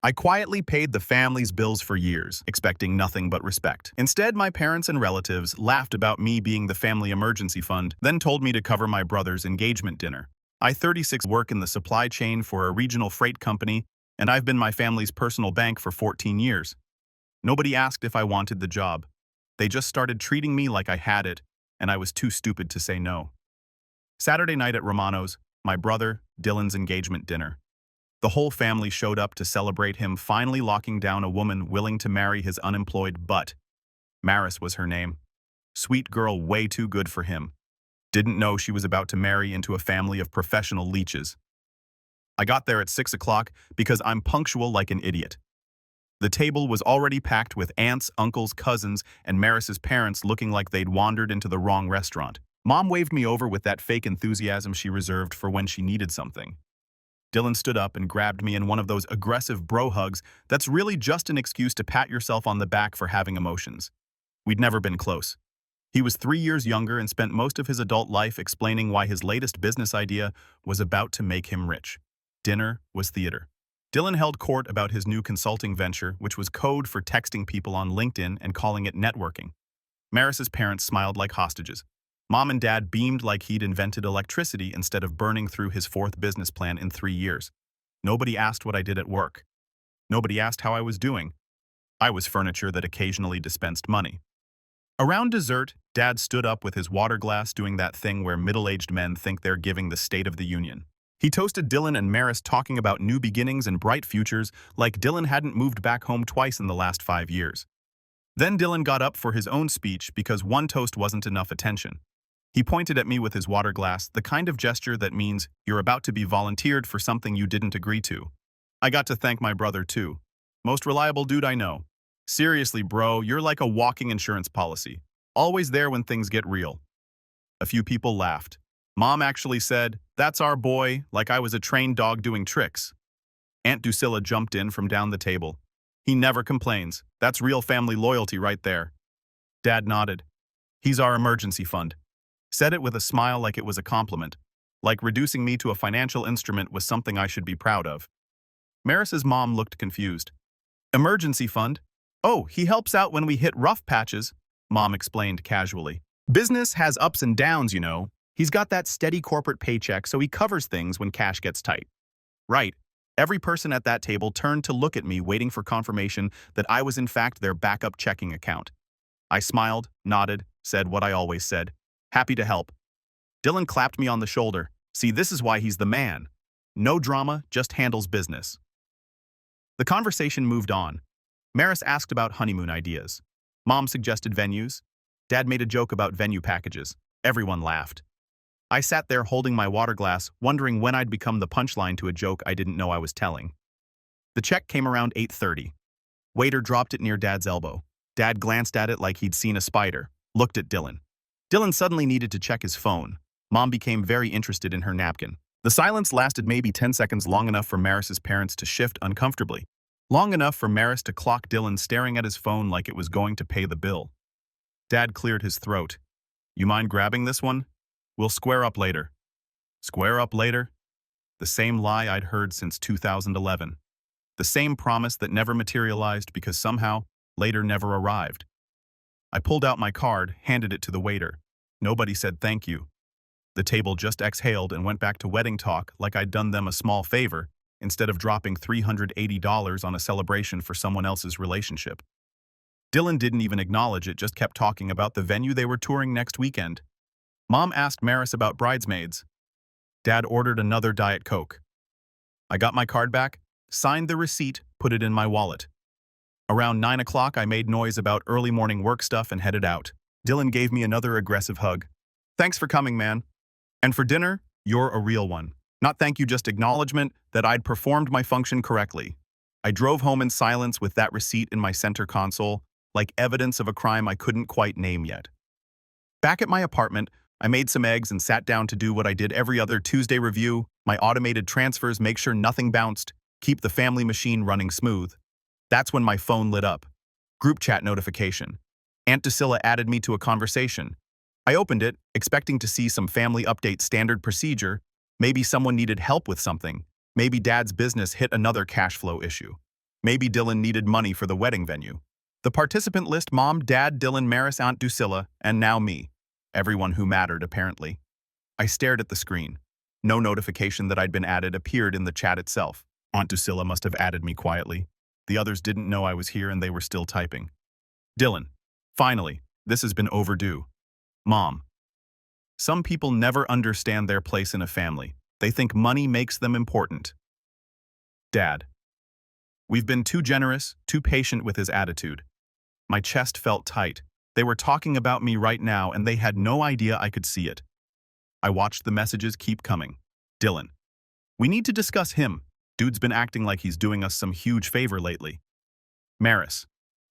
I quietly paid the family's bills for years, expecting nothing but respect. Instead, my parents and relatives laughed about me being the family emergency fund, then told me to cover my brother's engagement dinner. I 36 work in the supply chain for a regional freight company, and I've been my family's personal bank for 14 years. Nobody asked if I wanted the job. They just started treating me like I had it, and I was too stupid to say no. Saturday night at Romanos, my brother, Dylan's engagement dinner. The whole family showed up to celebrate him finally locking down a woman willing to marry his unemployed butt. Maris was her name. Sweet girl, way too good for him. Didn't know she was about to marry into a family of professional leeches. I got there at 6 o'clock because I'm punctual like an idiot. The table was already packed with aunts, uncles, cousins, and Maris's parents looking like they'd wandered into the wrong restaurant. Mom waved me over with that fake enthusiasm she reserved for when she needed something. Dylan stood up and grabbed me in one of those aggressive bro hugs that's really just an excuse to pat yourself on the back for having emotions. We'd never been close. He was 3 years younger and spent most of his adult life explaining why his latest business idea was about to make him rich. Dinner was theater. Dylan held court about his new consulting venture, which was code for texting people on LinkedIn and calling it networking. Maris's parents smiled like hostages. Mom and Dad beamed like he'd invented electricity instead of burning through his 4th business plan in 3 years. Nobody asked what I did at work. Nobody asked how I was doing. I was furniture that occasionally dispensed money. Around dessert, Dad stood up with his water glass doing that thing where middle-aged men think they're giving the State of the Union. He toasted Dylan and Maris talking about new beginnings and bright futures like Dylan hadn't moved back home twice in the last 5 years. Then Dylan got up for his own speech because one toast wasn't enough attention. He pointed at me with his water glass, the kind of gesture that means you're about to be volunteered for something you didn't agree to. I got to thank my brother too. Most reliable dude I know. Seriously, bro, you're like a walking insurance policy. Always there when things get real. A few people laughed. Mom actually said, "That's our boy," like I was a trained dog doing tricks. Aunt Drusilla jumped in from down the table. "He never complains. That's real family loyalty right there." Dad nodded. "He's our emergency fund." Said it with a smile like it was a compliment, like reducing me to a financial instrument was something I should be proud of. Maris's mom looked confused. "Emergency fund? Oh, he helps out when we hit rough patches," Mom explained casually. "Business has ups and downs, you know. He's got that steady corporate paycheck, so he covers things when cash gets tight." Right. Every person at that table turned to look at me, waiting for confirmation that I was in fact their backup checking account. I smiled, nodded, said what I always said. "Happy to help." Dylan clapped me on the shoulder. "See, this is why he's the man. No drama, just handles business." The conversation moved on. Maris asked about honeymoon ideas. Mom suggested venues. Dad made a joke about venue packages. Everyone laughed. I sat there holding my water glass, wondering when I'd become the punchline to a joke I didn't know I was telling. The check came around 8:30. Waiter dropped it near Dad's elbow. Dad glanced at it like he'd seen a spider, looked at Dylan. Dylan suddenly needed to check his phone. Mom became very interested in her napkin. The silence lasted maybe 10 seconds, long enough for Maris's parents to shift uncomfortably. Long enough for Maris to clock Dylan staring at his phone like it was going to pay the bill. Dad cleared his throat. "You mind grabbing this one? We'll square up later." Square up later? The same lie I'd heard since 2011. The same promise that never materialized because somehow later never arrived. I pulled out my card, handed it to the waiter. Nobody said thank you. The table just exhaled and went back to wedding talk like I'd done them a small favor, instead of dropping $380 on a celebration for someone else's relationship. Dylan didn't even acknowledge it, just kept talking about the venue they were touring next weekend. Mom asked Maris about bridesmaids. Dad ordered another Diet Coke. I got my card back, signed the receipt, put it in my wallet. Around 9 o'clock, I made noise about early morning work stuff and headed out. Dylan gave me another aggressive hug. "Thanks for coming, man. And for dinner, you're a real one." Not thank you, just acknowledgement that I'd performed my function correctly. I drove home in silence with that receipt in my center console, like evidence of a crime I couldn't quite name yet. Back at my apartment, I made some eggs and sat down to do what I did every other Tuesday: review my automated transfers, make sure nothing bounced, keep the family machine running smooth. That's when my phone lit up. Group chat notification. Aunt Drusilla added me to a conversation. I opened it, expecting to see some family update standard procedure. Maybe someone needed help with something. Maybe Dad's business hit another cash flow issue. Maybe Dylan needed money for the wedding venue. The participant list: Mom, Dad, Dylan, Maris, Aunt Drusilla, and now me. Everyone who mattered, apparently. I stared at the screen. No notification that I'd been added appeared in the chat itself. Aunt Drusilla must have added me quietly. The others didn't know I was here and they were still typing. Dylan. Finally, this has been overdue. Mom. Some people never understand their place in a family. They think money makes them important. Dad. We've been too generous, too patient with his attitude. My chest felt tight. They were talking about me right now and they had no idea I could see it. I watched the messages keep coming. Dylan. We need to discuss him. Dude's been acting like he's doing us some huge favor lately. Maris.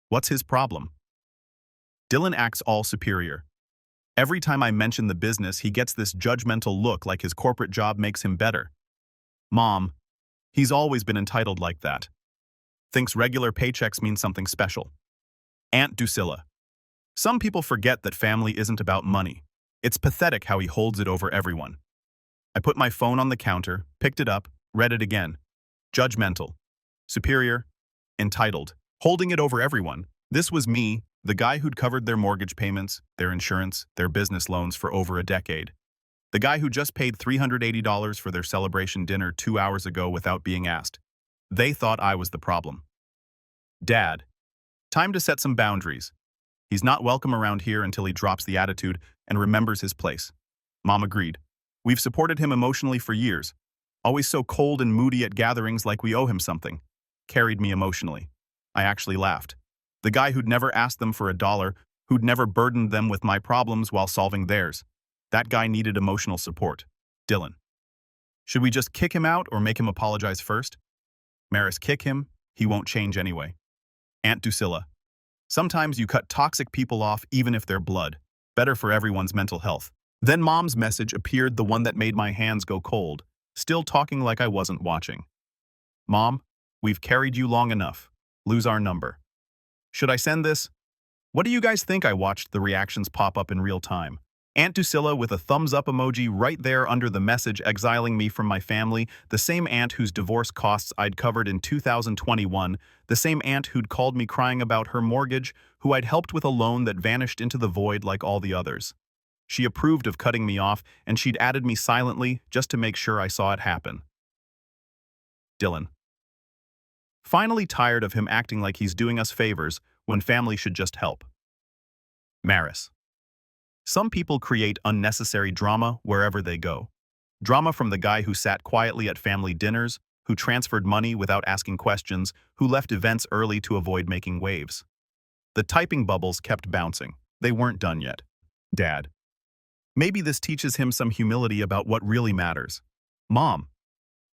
What's his problem? Dylan acts all superior. Every time I mention the business, he gets this judgmental look like his corporate job makes him better. Mom. He's always been entitled like that. Thinks regular paychecks mean something special. Aunt Drusilla. Some people forget that family isn't about money. It's pathetic how he holds it over everyone. I put my phone on the counter, picked it up, read it again. Judgmental. Superior. Entitled. Holding it over everyone. This was me, the guy who'd covered their mortgage payments, their insurance, their business loans for over a decade. The guy who just paid $380 for their celebration dinner 2 hours ago without being asked. They thought I was the problem. Dad. Time to set some boundaries. He's not welcome around here until he drops the attitude and remembers his place. Mom agreed. We've supported him emotionally for years. Always so cold and moody at gatherings like we owe him something. Carried me emotionally. I actually laughed. The guy who'd never asked them for $1, who'd never burdened them with my problems while solving theirs. That guy needed emotional support. Dylan. Should we just kick him out or make him apologize first? Maris. Kick him. He won't change anyway. Aunt Drusilla. Sometimes you cut toxic people off even if they're blood. Better for everyone's mental health. Then Mom's message appeared, the one that made my hands go cold, still talking like I wasn't watching. Mom, we've carried you long enough. Lose our number. Should I send this? What do you guys think? I watched the reactions pop up in real time. Aunt Drusilla with a thumbs up emoji right there under the message exiling me from my family, the same aunt whose divorce costs I'd covered in 2021, the same aunt who'd called me crying about her mortgage, who I'd helped with a loan that vanished into the void like all the others. She approved of cutting me off, and she'd added me silently just to make sure I saw it happen. Dylan. Finally tired of him acting like he's doing us favors when family should just help. Maris. Some people create unnecessary drama wherever they go. Drama from the guy who sat quietly at family dinners, who transferred money without asking questions, who left events early to avoid making waves. The typing bubbles kept bouncing. They weren't done yet. Dad. Maybe this teaches him some humility about what really matters. Mom.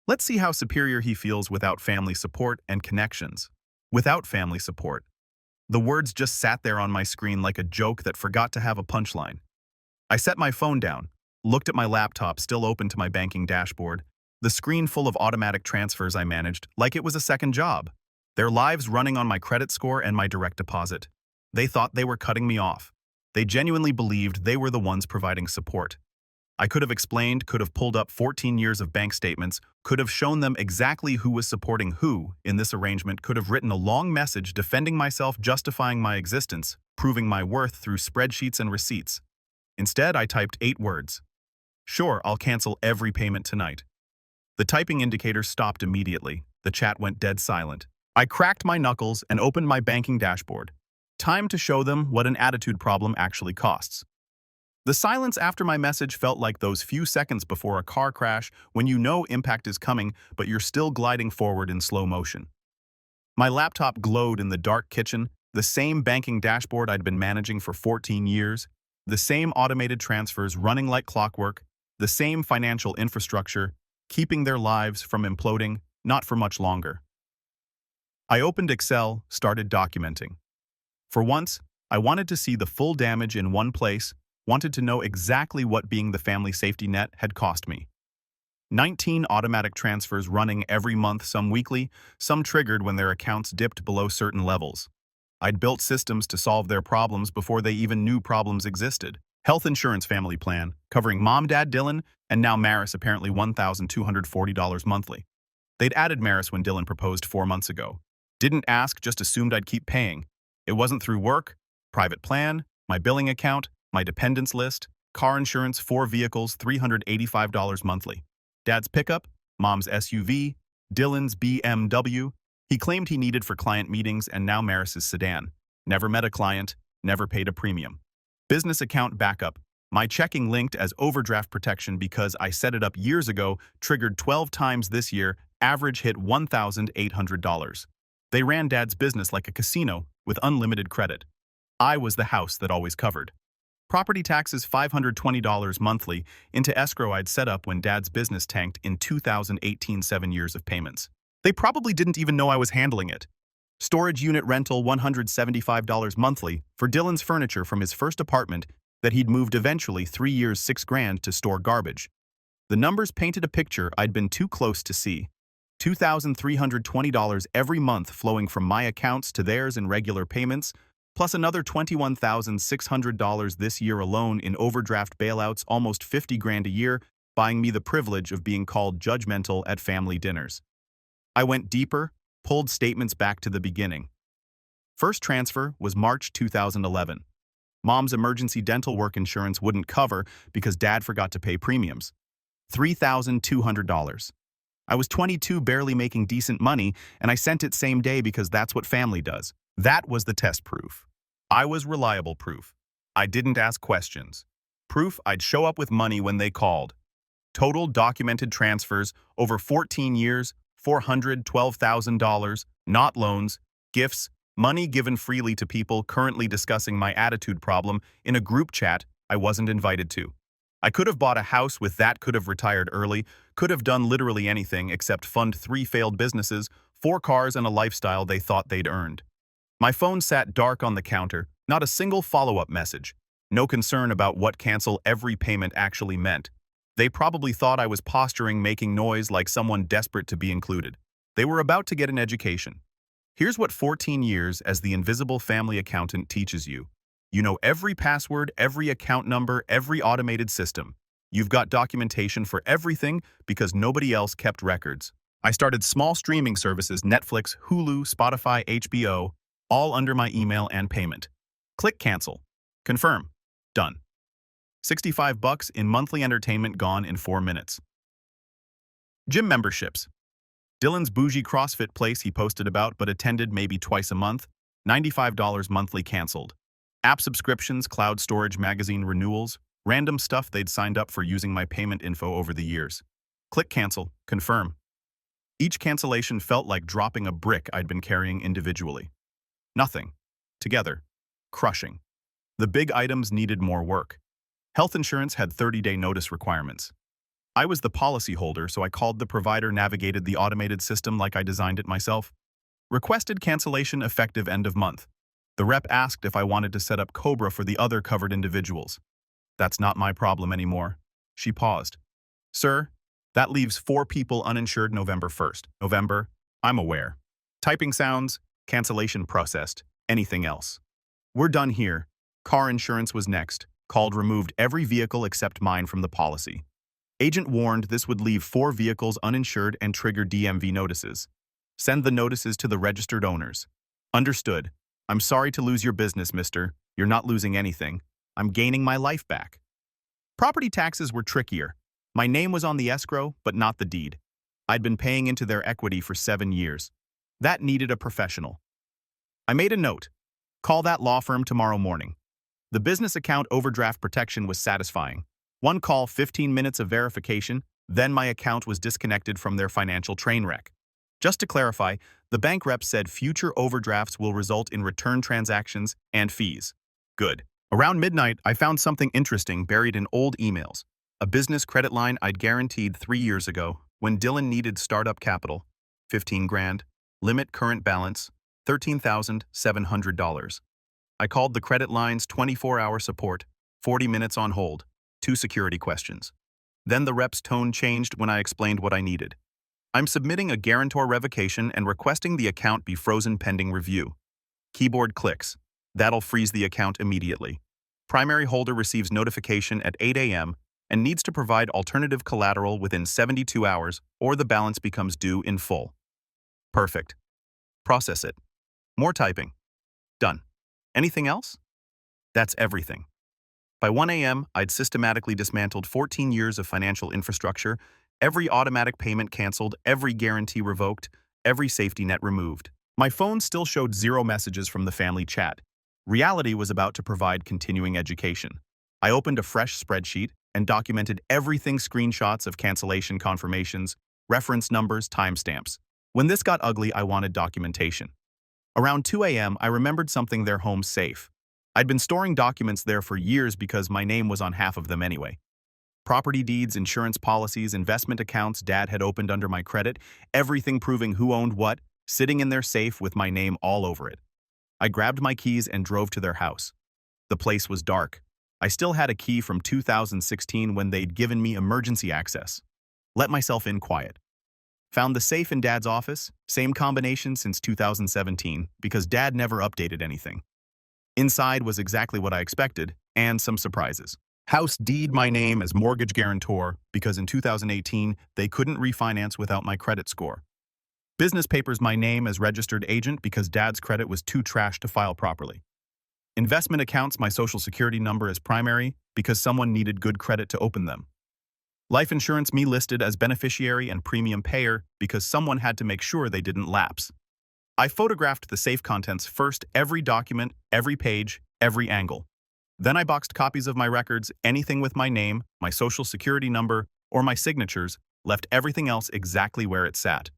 Let's see how superior he feels without family support and connections. Without family support. The words just sat there on my screen like a joke that forgot to have a punchline. I set my phone down, looked at my laptop still open to my banking dashboard, the screen full of automatic transfers I managed like it was a second job. Their lives running on my credit score and my direct deposit. They thought they were cutting me off. They genuinely believed they were the ones providing support. I could have explained, could have pulled up 14 years of bank statements, could have shown them exactly who was supporting who in this arrangement, could have written a long message defending myself, justifying my existence, proving my worth through spreadsheets and receipts. Instead, I typed 8 words. Sure, I'll cancel every payment tonight. The typing indicator stopped immediately. The chat went dead silent. I cracked my knuckles and opened my banking dashboard. Time to show them what an attitude problem actually costs. The silence after my message felt like those few seconds before a car crash when you know impact is coming, but you're still gliding forward in slow motion. My laptop glowed in the dark kitchen, the same banking dashboard I'd been managing for 14 years, the same automated transfers running like clockwork, the same financial infrastructure, keeping their lives from imploding, not for much longer. I opened Excel, started documenting. For once, I wanted to see the full damage in one place, wanted to know exactly what being the family safety net had cost me. 19 automatic transfers running every month, some weekly, some triggered when their accounts dipped below certain levels. I'd built systems to solve their problems before they even knew problems existed. Health insurance family plan, covering Mom, Dad, Dylan, and now Maris, apparently $1,240 monthly. They'd added Maris when Dylan proposed 4 months ago. Didn't ask, just assumed I'd keep paying. It wasn't through work, private plan, my billing account, my dependents list, car insurance, 4 vehicles, $385 monthly. Dad's pickup, mom's SUV, Dylan's BMW. He claimed he needed for client meetings and now Maris's sedan. Never met a client, never paid a premium. Business account backup. My checking linked as overdraft protection because I set it up years ago, triggered 12 times this year, average hit $1,800. They ran Dad's business like a casino with unlimited credit. I was the house that always covered. Property taxes $520 monthly into escrow I'd set up when Dad's business tanked in 2018, 7 years of payments. They probably didn't even know I was handling it. Storage unit rental $175 monthly for Dylan's furniture from his first apartment that he'd moved eventually 3 years, $6,000 to store garbage. The numbers painted a picture I'd been too close to see. $2,320 every month flowing from my accounts to theirs in regular payments, plus another $21,600 this year alone in overdraft bailouts, almost $50,000 a year, buying me the privilege of being called judgmental at family dinners. I went deeper, pulled statements back to the beginning. First transfer was March 2011. Mom's emergency dental work insurance wouldn't cover because Dad forgot to pay premiums. $3,200. I was 22, barely making decent money, and I sent it same day because that's what family does. That was the test proof. I was reliable proof. I didn't ask questions. Proof I'd show up with money when they called. Total documented transfers over 14 years, $412,000, not loans, gifts, money given freely to people currently discussing my attitude problem in a group chat I wasn't invited to. I could have bought a house with that, could have retired early, could have done literally anything except fund 3 failed businesses, 4 cars, and a lifestyle they thought they'd earned. My phone sat dark on the counter, not a single follow-up message. No concern about what cancel every payment actually meant. They probably thought I was posturing, making noise like someone desperate to be included. They were about to get an education. Here's what 14 years as the invisible family accountant teaches you. You know every password, every account number, every automated system. You've got documentation for everything because nobody else kept records. I started small streaming services, Netflix, Hulu, Spotify, HBO, all under my email and payment. Click cancel. Confirm. Done. $65 in monthly entertainment gone in 4 minutes. Gym memberships. Dylan's bougie CrossFit place he posted about but attended maybe twice a month, $95 monthly canceled. App subscriptions, cloud storage, magazine renewals, random stuff they'd signed up for using my payment info over the years. Click cancel, confirm. Each cancellation felt like dropping a brick I'd been carrying individually. Nothing. Together. Crushing. The big items needed more work. Health insurance had 30-day notice requirements. I was the policyholder, so I called the provider, navigated the automated system like I designed it myself. Requested cancellation effective end of month. The rep asked if I wanted to set up COBRA for the other covered individuals. That's not my problem anymore. She paused. Sir, that leaves 4 people uninsured November 1st. November, I'm aware. Typing sounds, cancellation processed, anything else. We're done here. Car insurance was next. Called, removed every vehicle except mine from the policy. Agent warned this would leave 4 vehicles uninsured and trigger DMV notices. Send the notices to the registered owners. Understood. I'm sorry to lose your business, mister. You're not losing anything. I'm gaining my life back. Property taxes were trickier. My name was on the escrow, but not the deed. I'd been paying into their equity for 7 years. That needed a professional. I made a note. Call that law firm tomorrow morning. The business account overdraft protection was satisfying. 1 call, 15 minutes of verification, then my account was disconnected from their financial train wreck. Just to clarify, the bank rep said future overdrafts will result in return transactions and fees. Good. Around midnight, I found something interesting buried in old emails. A business credit line I'd guaranteed 3 years ago when Dylan needed startup capital. $15,000. Limit current balance, $13,700. I called the credit line's 24-hour support, 40 minutes on hold, 2 security questions. Then the rep's tone changed when I explained what I needed. I'm submitting a guarantor revocation and requesting the account be frozen pending review. Keyboard clicks. That'll freeze the account immediately. Primary holder receives notification at 8 a.m. and needs to provide alternative collateral within 72 hours or the balance becomes due in full. Perfect. Process it. More typing. Done. Anything else? That's everything. By 1 a.m., I'd systematically dismantled 14 years of financial infrastructure, every automatic payment canceled, every guarantee revoked, every safety net removed. My phone still showed 0 messages from the family chat. Reality was about to provide continuing education. I opened a fresh spreadsheet and documented everything: screenshots of cancellation confirmations, reference numbers, timestamps. When this got ugly, I wanted documentation. Around 2 a.m., I remembered something: their home safe. I'd been storing documents there for years because my name was on half of them anyway. Property deeds, insurance policies, investment accounts Dad had opened under my credit, everything proving who owned what, sitting in their safe with my name all over it. I grabbed my keys and drove to their house. The place was dark. I still had a key from 2016 when they'd given me emergency access. Let myself in quiet. Found the safe in Dad's office, same combination since 2017, because Dad never updated anything. Inside was exactly what I expected, and some surprises. House deed my name as mortgage guarantor because in 2018 they couldn't refinance without my credit score. Business papers my name as registered agent because Dad's credit was too trash to file properly. Investment accounts my social security number as primary because someone needed good credit to open them. Life insurance me listed as beneficiary and premium payer because someone had to make sure they didn't lapse. I photographed the safe contents first, every document, every page, every angle. Then I boxed copies of my records, anything with my name, my social security number, or my signatures, left everything else exactly where it sat.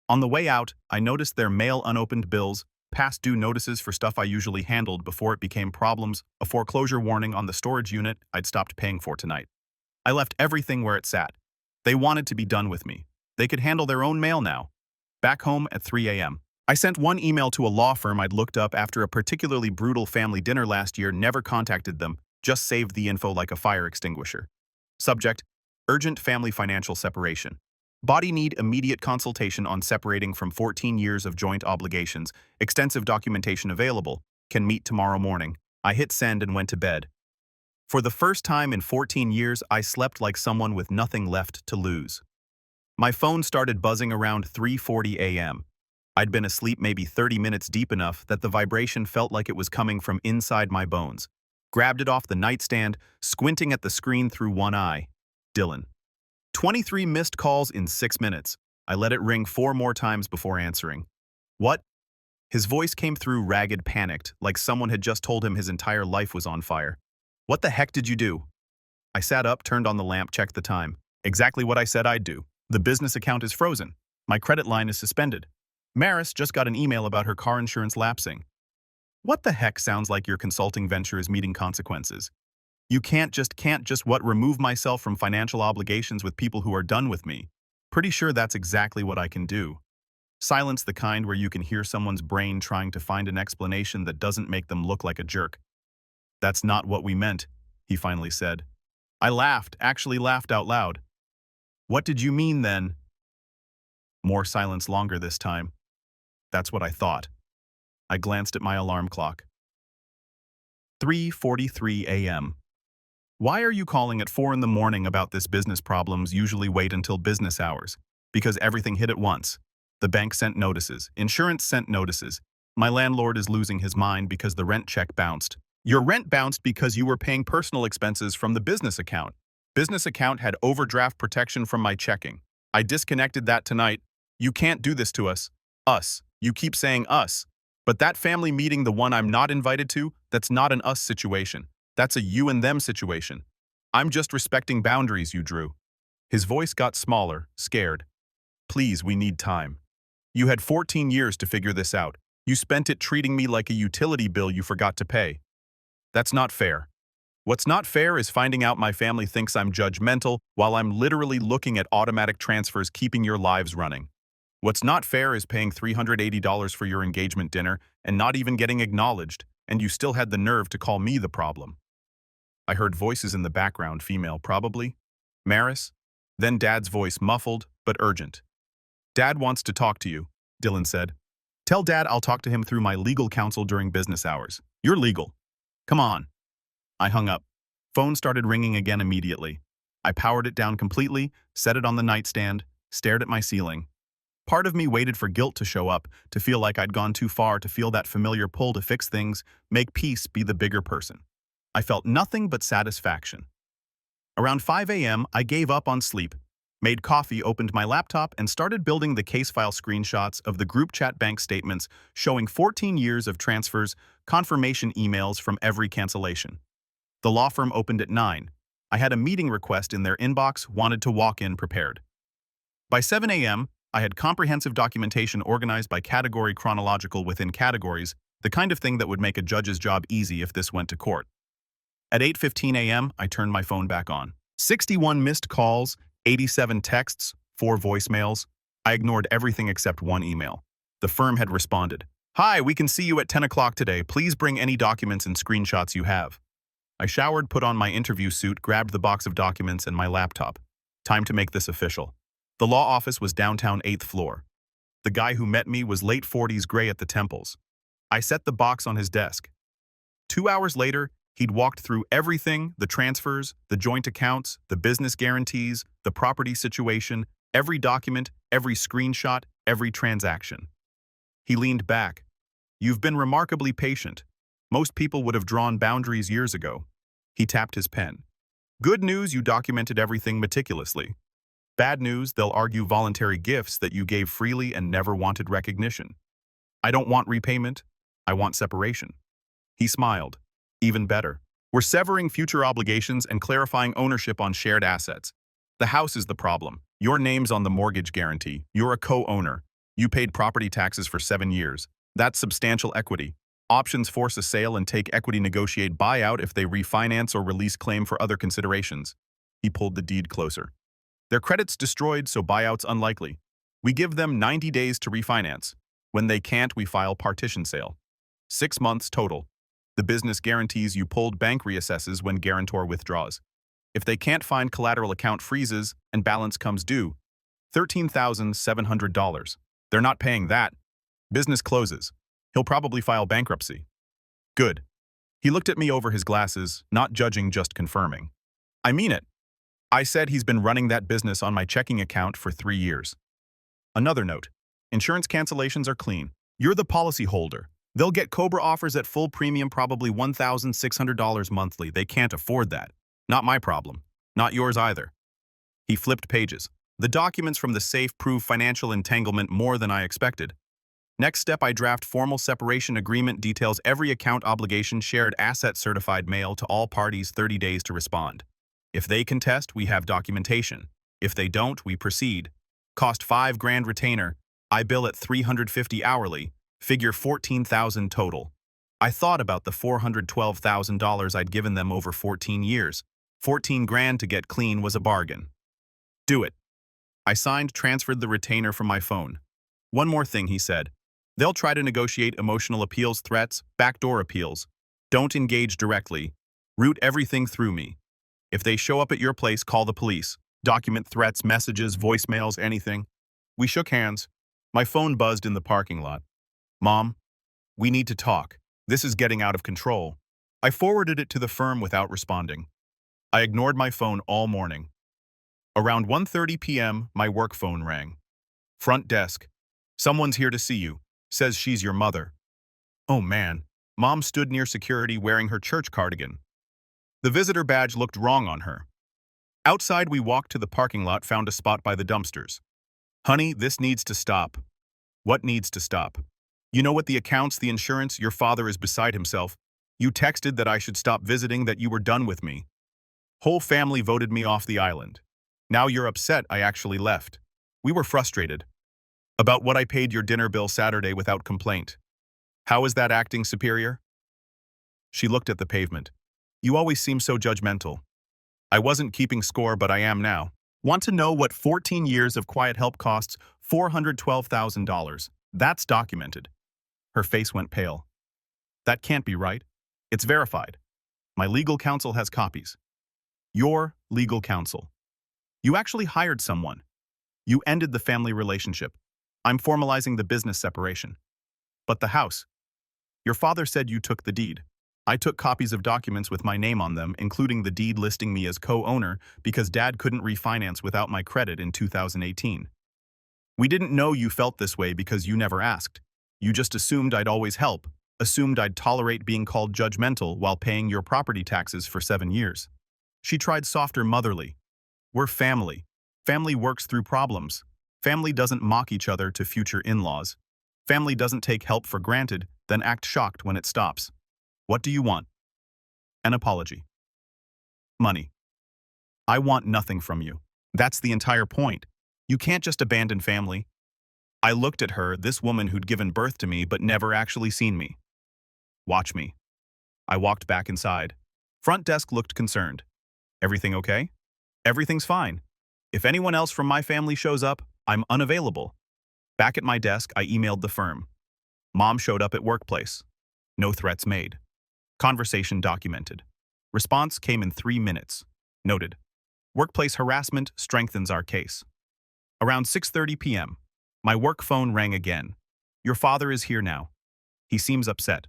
On the way out, I noticed their mail unopened bills, past due notices for stuff I usually handled before it became problems, a foreclosure warning on the storage unit I'd stopped paying for tonight. I left everything where it sat. They wanted to be done with me. They could handle their own mail now. Back home at 3 a.m. I sent one email to a law firm I'd looked up after a particularly brutal family dinner last year, never contacted them, just saved the info like a fire extinguisher. Subject: urgent family financial separation. Body need immediate consultation on separating from 14 years of joint obligations. Extensive documentation available. Can meet tomorrow morning. I hit send and went to bed. For the first time in 14 years, I slept like someone with nothing left to lose. My phone started buzzing around 3:40 a.m. I'd been asleep maybe 30 minutes deep enough that the vibration felt like it was coming from inside my bones. Grabbed it off the nightstand, squinting at the screen through one eye. Dylan. 23 missed calls in 6 minutes. I let it ring 4 more times before answering. What? His voice came through ragged, panicked, like someone had just told him his entire life was on fire. What the heck did you do? I sat up, turned on the lamp, checked the time. Exactly what I said I'd do. The business account is frozen. My credit line is suspended. Maris just got an email about her car insurance lapsing. What the heck? Sounds like your consulting venture is meeting consequences. You can't just remove myself from financial obligations with people who are done with me. Pretty sure that's exactly what I can do. Silence, the kind where you can hear someone's brain trying to find an explanation that doesn't make them look like a jerk. That's not what we meant, he finally said. I laughed, actually laughed out loud. What did you mean then? More silence, longer this time. That's what I thought. I glanced at my alarm clock. 3:43 a.m. Why are you calling at 4 in the morning about this business? Problems usually wait until business hours. Because everything hit at once. The bank sent notices. Insurance sent notices. My landlord is losing his mind because the rent check bounced. Your rent bounced because you were paying personal expenses from the business account. Business account had overdraft protection from my checking. I disconnected that tonight. You can't do this to us. Us. You keep saying us. But that family meeting, the one I'm not invited to, that's not an us situation. That's a you and them situation. I'm just respecting boundaries you drew. His voice got smaller, scared. Please, we need time. You had 14 years to figure this out. You spent it treating me like a utility bill you forgot to pay. That's not fair. What's not fair is finding out my family thinks I'm judgmental while I'm literally looking at automatic transfers keeping your lives running. What's not fair is paying $380 for your engagement dinner and not even getting acknowledged, and you still had the nerve to call me the problem. I heard voices in the background, female probably. Maris? Then Dad's voice, muffled but urgent. Dad wants to talk to you, Dylan said. Tell Dad I'll talk to him through my legal counsel during business hours. You're legal. Come on. I hung up. Phone started ringing again immediately. I powered it down completely, set it on the nightstand, stared at my ceiling. Part of me waited for guilt to show up, to feel like I'd gone too far, to feel that familiar pull to fix things, make peace, be the bigger person. I felt nothing but satisfaction. Around 5 a.m., I gave up on sleep, made coffee, opened my laptop, and started building the case file screenshots of the group chat bank statements showing 14 years of transfers, confirmation emails from every cancellation. The law firm opened at 9. I had a meeting request in their inbox, wanted to walk in prepared. By 7 a.m., I had comprehensive documentation organized by category, chronological within categories, the kind of thing that would make a judge's job easy if this went to court. At 8:15 a.m., I turned my phone back on. 61 missed calls, 87 texts, 4 voicemails. I ignored everything except one email. The firm had responded, "Hi, we can see you at 10 o'clock today. Please bring any documents and screenshots you have." I showered, put on my interview suit, grabbed the box of documents and my laptop. Time to make this official. The law office was downtown 8th floor. The guy who met me was late 40s, gray at the temples. I set the box on his desk. 2 hours later, he'd walked through everything, the transfers, the joint accounts, the business guarantees, the property situation, every document, every screenshot, every transaction. He leaned back. "You've been remarkably patient. Most people would have drawn boundaries years ago." He tapped his pen. "Good news, you documented everything meticulously. Bad news, they'll argue voluntary gifts that you gave freely and never wanted recognition. I don't want repayment. I want separation." He smiled. "Even better. We're severing future obligations and clarifying ownership on shared assets. The house is the problem. Your name's on the mortgage guarantee. You're a co-owner. You paid property taxes for 7 years. That's substantial equity. Options force a sale and take equity, negotiate buyout if they refinance or release claim for other considerations." He pulled the deed closer. "Their credit's destroyed, so buyout's unlikely. We give them 90 days to refinance. When they can't, we file partition sale. 6 months total. The business guarantees you pulled, bank reassesses when guarantor withdraws. If they can't find collateral, account freezes and balance comes due. $13,700. They're not paying that. Business closes. He'll probably file bankruptcy." "Good." He looked at me over his glasses, not judging, just confirming. "I mean it. I said he's been running that business on my checking account for 3 years. Another note. Insurance cancellations are clean. You're the policy holder. They'll get COBRA offers at full premium, probably $1,600 monthly. They can't afford that. Not my problem. Not yours either." He flipped pages. The documents from the safe prove financial entanglement more than I expected. "Next step, I draft formal separation agreement, details every account obligation, shared asset, certified mail to all parties, 30 days to respond. If they contest, we have documentation. If they don't, we proceed. Cost $5,000 retainer. I bill at $350 hourly. Figure $14,000 total." I thought about the $412,000 I'd given them over 14 years. $14,000 to get clean was a bargain. "Do it." I signed, transferred the retainer from my phone. "One more thing," he said. "They'll try to negotiate emotional appeals, threats, backdoor appeals. Don't engage directly. Route everything through me. If they show up at your place, call the police. Document threats, messages, voicemails, anything." We shook hands. My phone buzzed in the parking lot. "Mom, we need to talk. This is getting out of control." I forwarded it to the firm without responding. I ignored my phone all morning. Around 1:30 p.m., my work phone rang. Front desk. "Someone's here to see you. Says she's your mother." Oh man. Mom stood near security wearing her church cardigan. The visitor badge looked wrong on her. Outside, we walked to the parking lot, found a spot by the dumpsters. "Honey, this needs to stop." "What needs to stop?" "You know what, the accounts, the insurance, your father is beside himself. You texted that I should stop visiting, that you were done with me. Whole family voted me off the island. Now you're upset I actually left. We were frustrated. About what I paid your dinner bill Saturday without complaint. How is that acting superior?" She looked at the pavement. "You always seem so judgmental." I wasn't keeping score, but I am now. "Want to know what 14 years of quiet help costs? $412,000. That's documented." Her face went pale. "That can't be right. It's verified. My legal counsel has copies." "Your legal counsel. You actually hired someone. You ended the family relationship. I'm formalizing the business separation. But the house. Your father said you took the deed. I took copies of documents with my name on them, including the deed listing me as co-owner, because Dad couldn't refinance without my credit in 2018. We didn't know you felt this way because you never asked. You just assumed I'd always help, assumed I'd tolerate being called judgmental while paying your property taxes for 7 years. She tried softer motherly. We're family. Family works through problems. Family doesn't mock each other to future in-laws. Family doesn't take help for granted, then act shocked when it stops. What do you want? An apology. Money. I want nothing from you. That's the entire point. You can't just abandon family. I looked at her, this woman who'd given birth to me but never actually seen me. Watch me. I walked back inside. Front desk looked concerned. Everything okay? Everything's fine. If anyone else from my family shows up, I'm unavailable. Back at my desk, I emailed the firm. Mom showed up at workplace. No threats made. Conversation documented. Response came in 3 minutes. Noted. Workplace harassment strengthens our case. Around 6:30 p.m., my work phone rang again. Your father is here now. He seems upset.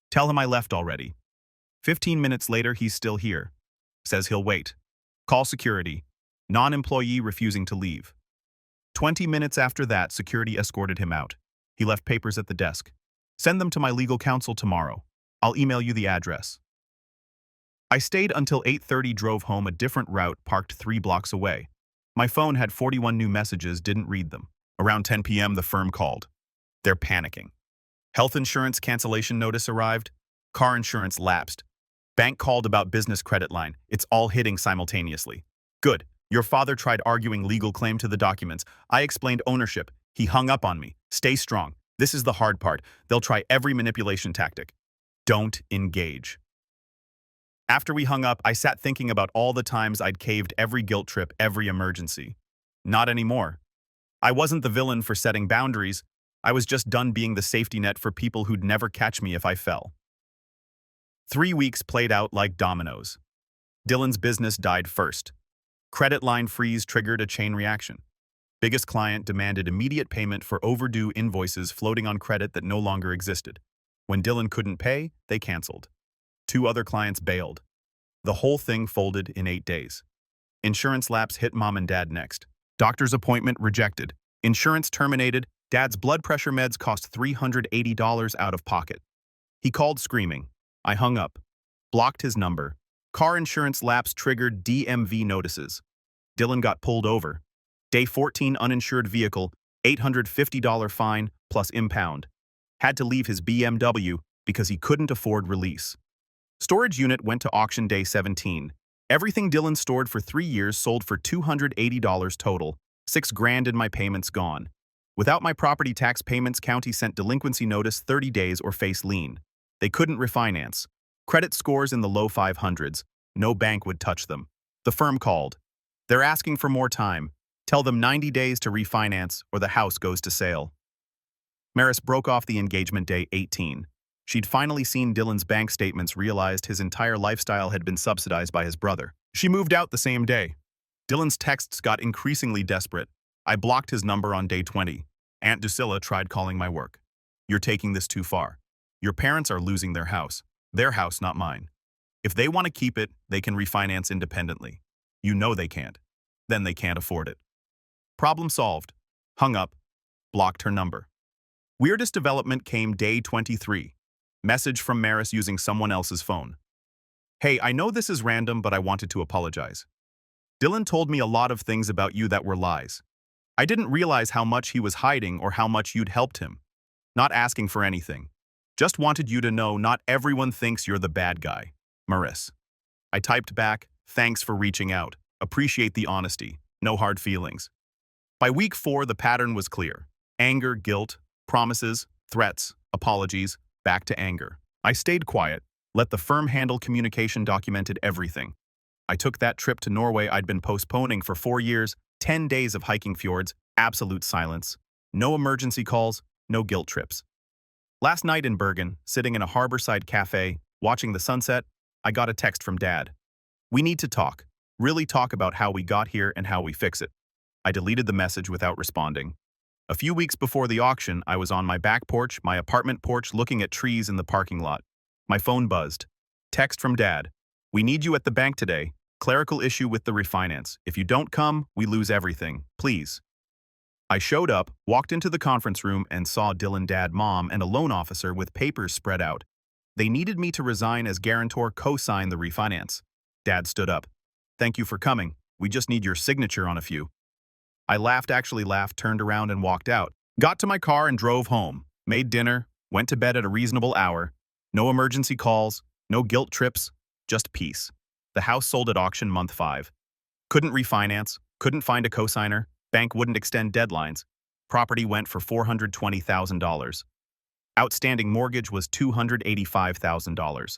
Tell him I left already. 15 minutes later, he's still here. Says he'll wait. Call security. Non-employee refusing to leave. 20 minutes after that, security escorted him out. He left papers at the desk. Send them to my legal counsel tomorrow. I'll email you the address. I stayed until 8:30, drove home a different route, parked 3 blocks away. My phone had 41 new messages, didn't read them. Around 10 p.m., the firm called. They're panicking. Health insurance cancellation notice arrived. Car insurance lapsed. Bank called about business credit line. It's all hitting simultaneously. Good. Your father tried arguing legal claim to the documents. I explained ownership. He hung up on me. Stay strong. This is the hard part. They'll try every manipulation tactic. Don't engage. After we hung up, I sat thinking about all the times I'd caved every guilt trip, every emergency. Not anymore. I wasn't the villain for setting boundaries. I was just done being the safety net for people who'd never catch me if I fell. 3 weeks played out like dominoes. Dylan's business died first. Credit line freeze triggered a chain reaction. Biggest client demanded immediate payment for overdue invoices floating on credit that no longer existed. When Dylan couldn't pay, they canceled. 2 other clients bailed. The whole thing folded in 8 days. Insurance lapse hit mom and dad next. Doctor's appointment rejected. Insurance terminated. Dad's blood pressure meds cost $380 out of pocket. He called screaming. I hung up. Blocked his number. Car insurance lapse triggered DMV notices. Dylan got pulled over. Day 14 uninsured vehicle, $850 fine plus impound. Had to leave his BMW because he couldn't afford release. Storage unit went to auction day 17. Everything Dylan stored for 3 years sold for $280 total. $6,000 in my payments gone. Without my property tax payments, county sent delinquency notice 30 days or face lien. They couldn't refinance. Credit scores in the low 500s. No bank would touch them. The firm called. They're asking for more time. Tell them 90 days to refinance or the house goes to sale. Maris broke off the engagement day 18. She'd finally seen Dylan's bank statements, realized his entire lifestyle had been subsidized by his brother. She moved out the same day. Dylan's texts got increasingly desperate. I blocked his number on day 20. Aunt Drusilla tried calling my work. You're taking this too far. Your parents are losing their house. Their house, not mine. If they want to keep it, they can refinance independently. You know they can't. Then they can't afford it. Problem solved. Hung up. Blocked her number. Weirdest development came day 23. Message from Maris using someone else's phone. Hey, I know this is random, but I wanted to apologize. Dylan told me a lot of things about you that were lies. I didn't realize how much he was hiding or how much you'd helped him. Not asking for anything. Just wanted you to know not everyone thinks you're the bad guy. Maris. I typed back, thanks for reaching out. Appreciate the honesty. No hard feelings. By week 4, the pattern was clear. Anger, guilt, promises, threats, apologies, back to anger. I stayed quiet, let the firm handle communication, documented everything. I took that trip to Norway I'd been postponing for 4 years, 10 days of hiking fjords, absolute silence. No emergency calls, no guilt trips. Last night in Bergen, sitting in a harborside cafe, watching the sunset, I got a text from Dad. We need to talk. Really talk about how we got here and how we fix it. I deleted the message without responding. A few weeks before the auction, I was on my back porch, my apartment porch, looking at trees in the parking lot. My phone buzzed. Text from Dad. We need you at the bank today. Clerical issue with the refinance. If you don't come, we lose everything. Please. I showed up, walked into the conference room, and saw Dylan, Dad, Mom, and a loan officer with papers spread out. They needed me to resign as guarantor co-sign the refinance. Dad stood up. "Thank you for coming. We just need your signature on a few." I actually laughed, turned around and walked out. Got to my car and drove home. Made dinner, went to bed at a reasonable hour. No emergency calls, no guilt trips, just peace. The house sold at auction month 5. Couldn't refinance, couldn't find a cosigner, bank wouldn't extend deadlines. Property went for $420,000. Outstanding mortgage was $285,000.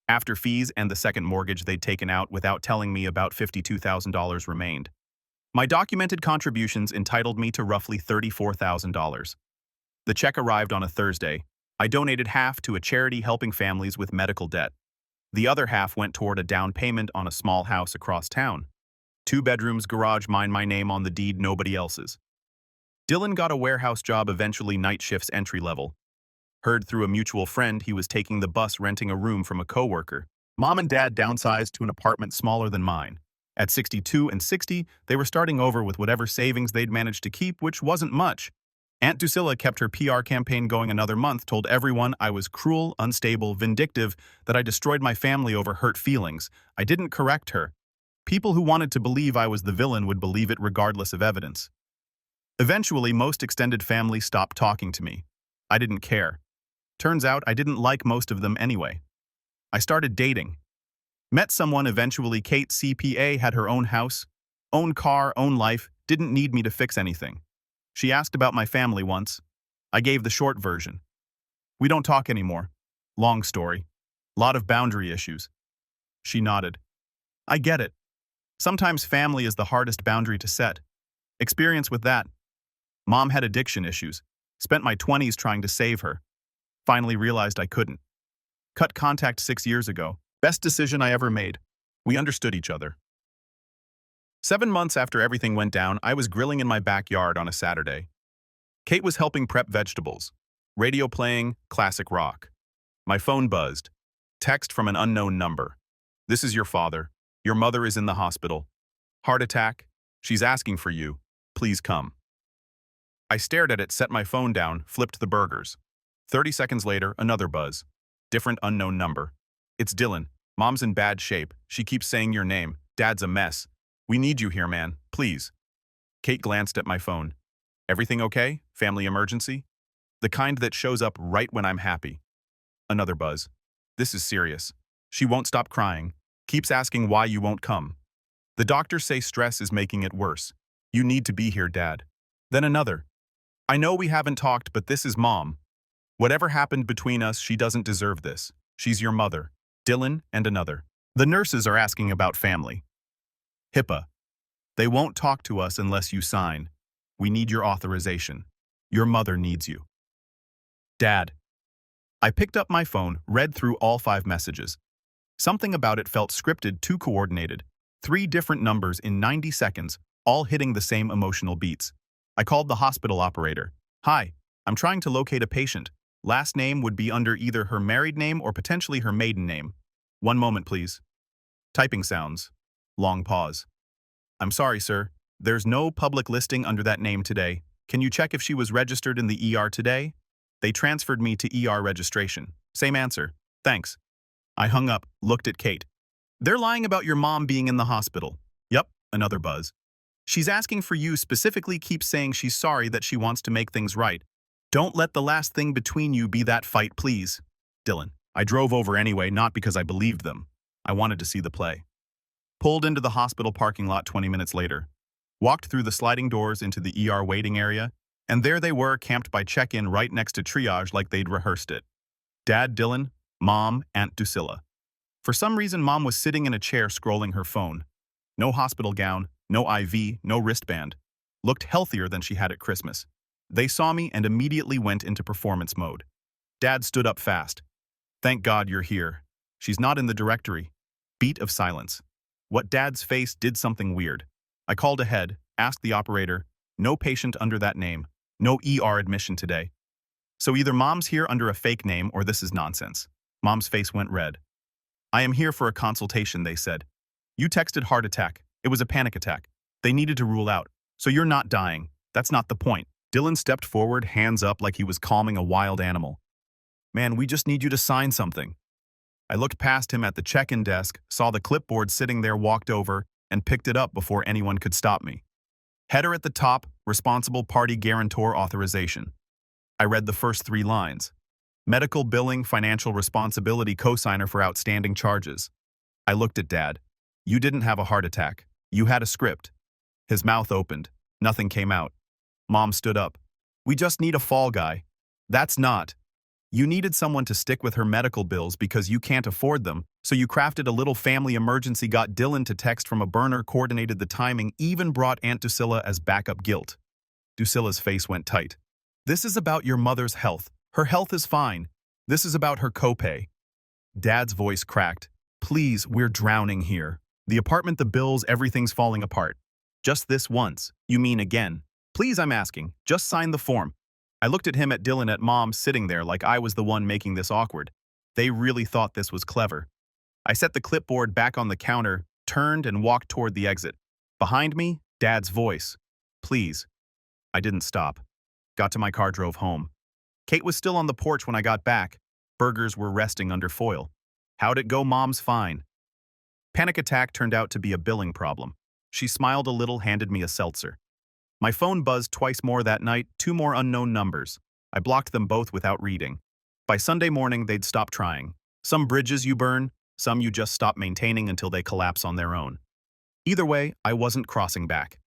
After fees and the second mortgage they'd taken out without telling me, about $52,000 remained. My documented contributions entitled me to roughly $34,000. The check arrived on a Thursday. I donated half to a charity helping families with medical debt. The other half went toward a down payment on a small house across town. 2 bedrooms, garage, my name on the deed, nobody else's. Dylan got a warehouse job, eventually night shifts, entry level. Heard through a mutual friend he was taking the bus, renting a room from a coworker. Mom and Dad downsized to an apartment smaller than mine. At 62 and 60, they were starting over with whatever savings they'd managed to keep, which wasn't much. Aunt Drusilla kept her PR campaign going another month, told everyone I was cruel, unstable, vindictive, that I destroyed my family over hurt feelings. I didn't correct her. People who wanted to believe I was the villain would believe it regardless of evidence. Eventually, most extended family stopped talking to me. I didn't care. Turns out I didn't like most of them anyway. I started dating. Met someone eventually. Kate, CPA, had her own house, own car, own life, didn't need me to fix anything. She asked about my family once. I gave the short version. We don't talk anymore. Long story. Lot of boundary issues. She nodded. I get it. Sometimes family is the hardest boundary to set. Experience with that. Mom had addiction issues. Spent my 20s trying to save her. Finally realized I couldn't. Cut contact 6 years ago. Best decision I ever made. We understood each other. 7 months after everything went down, I was grilling in my backyard on a Saturday. Kate was helping prep vegetables. Radio playing, classic rock. My phone buzzed. Text from an unknown number. "This is your father. Your mother is in the hospital. Heart attack. She's asking for you. Please come." I stared at it, set my phone down, flipped the burgers. 30 seconds later, another buzz. Different unknown number. "It's Dylan. Mom's in bad shape. She keeps saying your name. Dad's a mess. We need you here, man. Please." Kate glanced at my phone. "Everything okay? Family emergency?" The kind that shows up right when I'm happy. Another buzz. "This is serious. She won't stop crying. Keeps asking why you won't come. The doctors say stress is making it worse. You need to be here, Dad." Then another. "I know we haven't talked, but this is Mom. Whatever happened between us, she doesn't deserve this. She's your mother." Dylan, and another. "The nurses are asking about family. HIPAA. They won't talk to us unless you sign. We need your authorization. Your mother needs you." Dad. I picked up my phone, read through all 5 messages. Something about it felt scripted, too coordinated. 3 different numbers in 90 seconds, all hitting the same emotional beats. I called the hospital operator. "Hi, I'm trying to locate a patient. Last name would be under either her married name or potentially her maiden name. One moment, please." Typing sounds. Long pause. "I'm sorry, sir. There's no public listing under that name today. Can you check if she was registered in the ER today?" They transferred me to ER registration. Same answer. "Thanks." I hung up, looked at Kate. "They're lying about your mom being in the hospital." "Yup," another buzz. "She's asking for you, specifically keeps saying she's sorry, that she wants to make things right. Don't let the last thing between you be that fight, please." Dylan. I drove over anyway, not because I believed them. I wanted to see the play. Pulled into the hospital parking lot 20 minutes later. Walked through the sliding doors into the ER waiting area, and there they were, camped by check-in right next to triage like they'd rehearsed it. Dad, Dylan, Mom, Aunt Drusilla. For some reason, Mom was sitting in a chair scrolling her phone. No hospital gown, no IV, no wristband. Looked healthier than she had at Christmas. They saw me and immediately went into performance mode. Dad stood up fast. "Thank God you're here. She's not in the directory." Beat of silence. What Dad's face did something weird. I called ahead, asked the operator. No patient under that name. No ER admission today. So either Mom's here under a fake name or this is nonsense. Mom's face went red. "I am here for a consultation," they said. "You texted heart attack. It was a panic attack. They needed to rule out. So you're not dying. That's not the point. Dylan stepped forward, hands up like he was calming a wild animal. Man, we just need you to sign something. I looked past him at the check-in desk, saw the clipboard sitting there, walked over, and picked it up before anyone could stop me. Header at the top, responsible party guarantor authorization. I read the first 3 lines. Medical billing, financial responsibility, cosigner for outstanding charges. I looked at Dad. You didn't have a heart attack. You had a script. His mouth opened. Nothing came out. Mom stood up. We just need a fall guy. That's not. You needed someone to stick with her medical bills because you can't afford them, so you crafted a little family emergency, got Dylan to text from a burner, coordinated the timing, even brought Aunt Drusilla as backup guilt. Drusilla's face went tight. This is about your mother's health. Her health is fine. This is about her copay. Dad's voice cracked. Please, we're drowning here. The apartment, the bills, everything's falling apart. Just this once. You mean again? Please, I'm asking. Just sign the form. I looked at him, at Dylan, at Mom, sitting there like I was the one making this awkward. They really thought this was clever. I set the clipboard back on the counter, turned and walked toward the exit. Behind me, Dad's voice. Please. I didn't stop. Got to my car, drove home. Kate was still on the porch when I got back. Burgers were resting under foil. How'd it go? Mom's fine. Panic attack turned out to be a billing problem. She smiled a little, handed me a seltzer. My phone buzzed twice more that night, 2 more unknown numbers. I blocked them both without reading. By Sunday morning, they'd stop trying. Some bridges you burn, some you just stop maintaining until they collapse on their own. Either way, I wasn't crossing back.